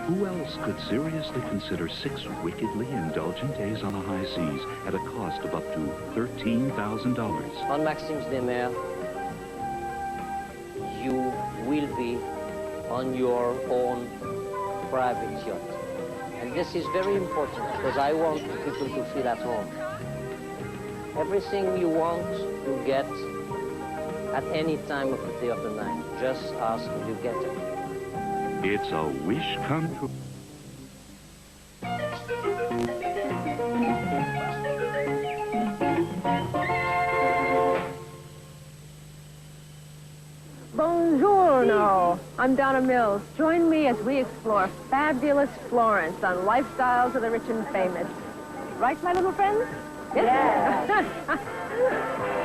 Who else could seriously consider 6 wickedly indulgent days on the high seas at a cost of up to $13,000? On Maxime's Demer, you will be on your own private yacht. And this is very important because I want people to feel at home. Everything you want, you get at any time of the day of the night. Just ask and you get it. It's a wish come true. Buongiorno. I'm Donna Mills. Join me as we explore fabulous Florence on lifestyles of the rich and famous. Right, my little friends? Yes.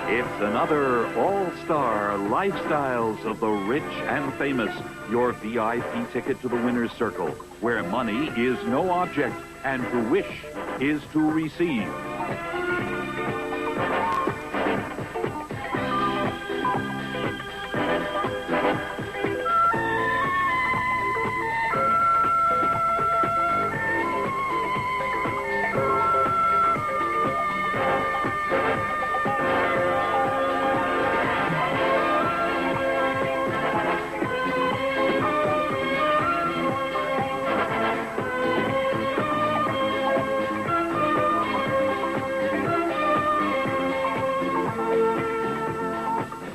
It's another all-star Lifestyles of the Rich and Famous, your VIP ticket to the winner's circle, where money is no object and to wish is to receive.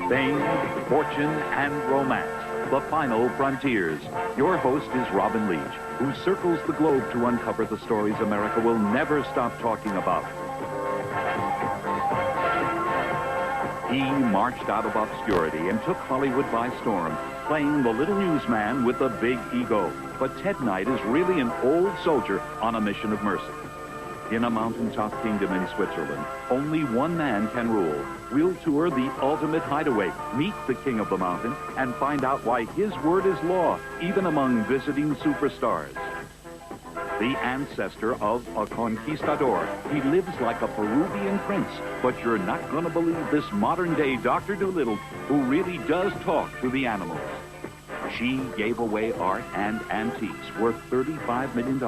Fame, fortune, and romance, the final frontiers. Your host is Robin Leach, who circles the globe to uncover the stories America will never stop talking about. He marched out of obscurity and took Hollywood by storm, playing the little newsman with a big ego. But Ted Knight is really an old soldier on a mission of mercy. In a mountaintop kingdom in Switzerland, only one man can rule. We'll tour the ultimate hideaway, meet the king of the mountain, and find out why his word is law, even among visiting superstars. The ancestor of a conquistador, he lives like a Peruvian prince, but you're not going to believe this modern-day Dr. Dolittle, who really does talk to the animals. She gave away art and antiques worth $35 million.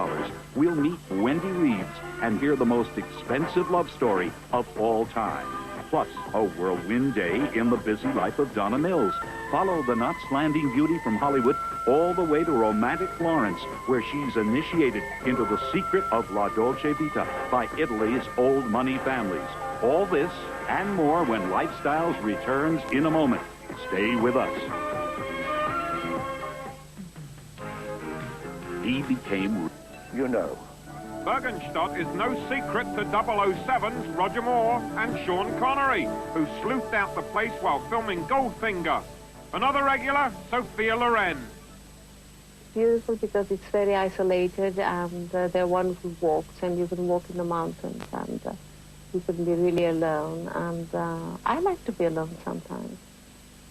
We'll meet Wendy Reeves and hear the most expensive love story of all time. Plus, a whirlwind day in the busy life of Donna Mills. Follow the Knots Landing beauty from Hollywood all the way to romantic Florence, where she's initiated into the secret of La Dolce Vita by Italy's old money families. All this and more when Lifestyles returns in a moment. Stay with us. He became... You know. Bergenstadt is no secret to 007's Roger Moore and Sean Connery, who sleuthed out the place while filming Goldfinger. Another regular, Sophia Loren. Beautiful because it's very isolated, and there are wonderful walks, and you can walk in the mountains, and you can be really alone. And I like to be alone sometimes,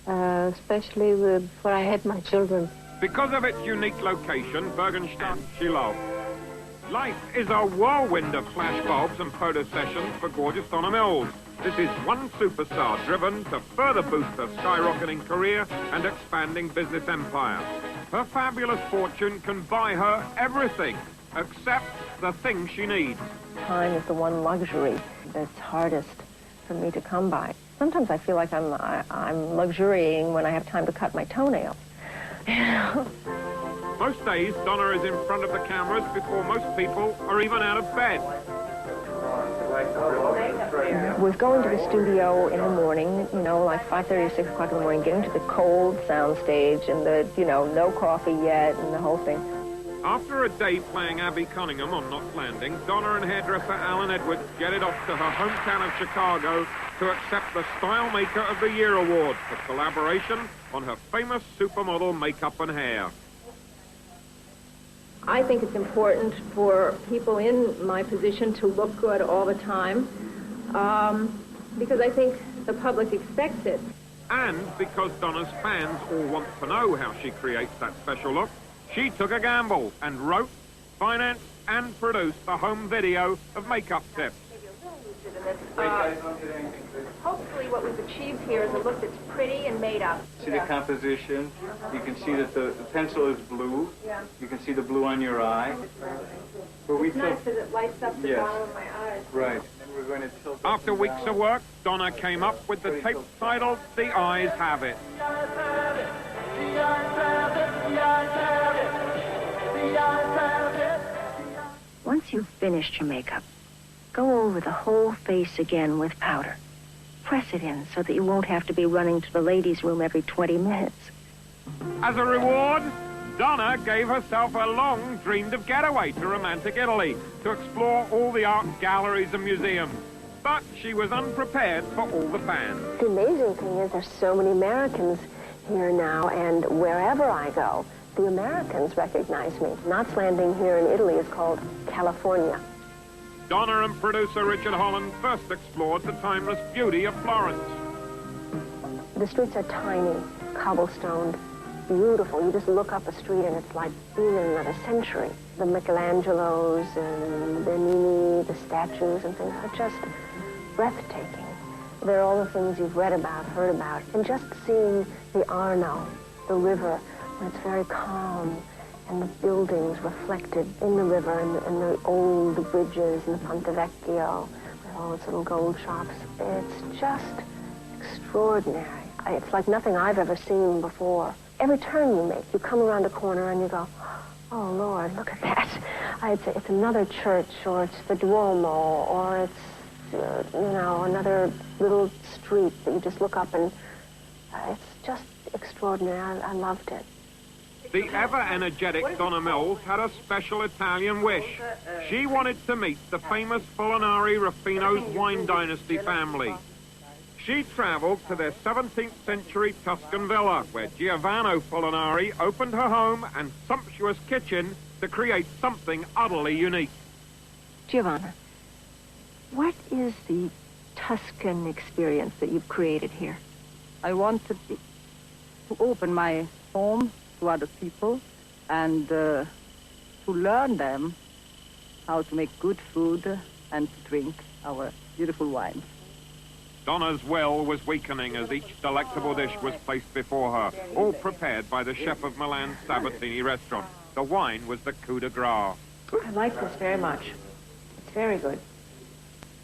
especially before I had my children. Because of its unique location, Bergenstadt she loved. Life is a whirlwind of flashbulbs and photo sessions for gorgeous Donna Mills. This is one superstar driven to further boost her skyrocketing career and expanding business empire. Her fabulous fortune can buy her everything, except the thing she needs. Time is the one luxury that's hardest for me to come by. Sometimes I feel like I'm luxuriating when I have time to cut my toenails. Most days, Donna is in front of the cameras before most people are even out of bed. We're going to the studio in the morning, you know, like 5:30 or 6 o'clock in the morning, getting to the cold sound stage and the, you know, no coffee yet and the whole thing. After a day playing Abby Cunningham on Knots Landing, Donna and hairdresser Alan Edwards jetted off to her hometown of Chicago to accept the Style Maker of the Year award for collaboration on her famous supermodel makeup and hair. I think it's important for people in my position to look good all the time, because I think the public expects it. And because Donna's fans all want to know how she creates that special look, she took a gamble and wrote, financed, and produced a home video of makeup tips. hopefully what we've achieved here is a look that's pretty and made up. See the composition. You can see that the pencil is blue. Yeah. You can see the blue on your eye. But we It's nice because it lights up the Yes. bottom of my eyes. Right. And we're going to tilt After weeks of work, Donna came up with the tape titled The Eyes Have It. Once you've finished your makeup, go over the whole face again with powder. Press it in so that you won't have to be running to the ladies' room every 20 minutes. As a reward, Donna gave herself a long-dreamed-of getaway to romantic Italy to explore all the art galleries and museums. But she was unprepared for all the fans. The amazing thing is there's so many Americans here now, and wherever I go, the Americans recognize me. Knots Landing here in Italy is called California. Donna and producer Richard Holland first explored the timeless beauty of Florence. The streets are tiny, cobblestoned, beautiful. You just look up a street and it's like being in another century. The Michelangelos and Bernini, the statues and things are just breathtaking. They're all the things you've read about, heard about. And just seeing the Arno, the river, when it's very calm, and the buildings reflected in the river, and the old bridges, and the Ponte Vecchio, with all its little gold shops. It's just extraordinary. It's like nothing I've ever seen before. Every turn you make, you come around a corner and you go, oh, Lord, look at that. It's another church, or it's the Duomo, or it's, another little street that you just look up and it's just extraordinary. I loved it. The ever-energetic Donna Mills had a special Italian wish. She wanted to meet the famous Molinari Ruffino's wine dynasty family. She traveled to their 17th century Tuscan villa, where Giovanni Molinari opened her home and sumptuous kitchen to create something utterly unique. Giovanna, what is the Tuscan experience that you've created here? I wanted to open my home to other people and to learn them how to make good food and to drink our beautiful wines. Donna's will was weakening as each delectable dish was placed before her, all prepared by the chef of Milan's Sabatini restaurant. The wine was the coup de grace. I like this very much. It's very good.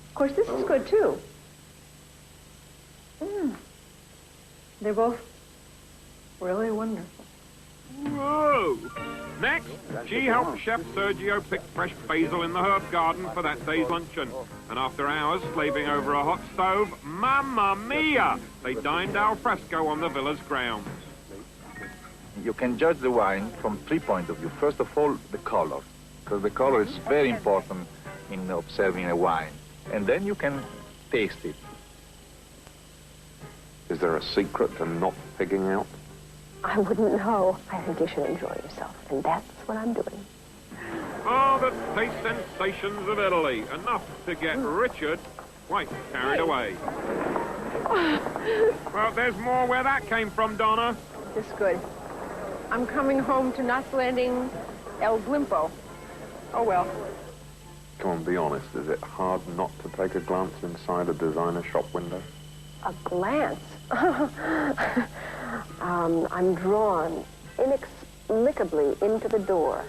Of course, this is good, too. They're both really wonderful. Whoa! Next, she helped Chef Sergio pick fresh basil in the herb garden for that day's luncheon. And after hours slaving over a hot stove, mamma mia! They dined al fresco on the villa's grounds. You can judge the wine from 3 points of view. First of all, the color, because the color is very important in observing a wine. And then you can taste it. Is there a secret to not pigging out? I wouldn't know. I think you should enjoy yourself, and that's what I'm doing. Oh, the taste sensations of Italy. Enough to get Richard quite carried away. Well, there's more where that came from, Donna. This is good. I'm coming home to Knots Landing, El Glimpo. Oh, well. Come on, be honest. Is it hard not to take a glance inside a designer shop window? A glance? I'm drawn inexplicably into the door.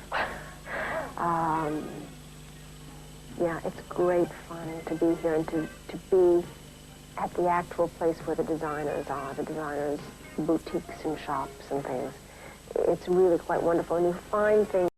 Yeah, it's great fun to be here and to be at the actual place where the designers are, the designers' boutiques and shops and things. It's really quite wonderful, and you find things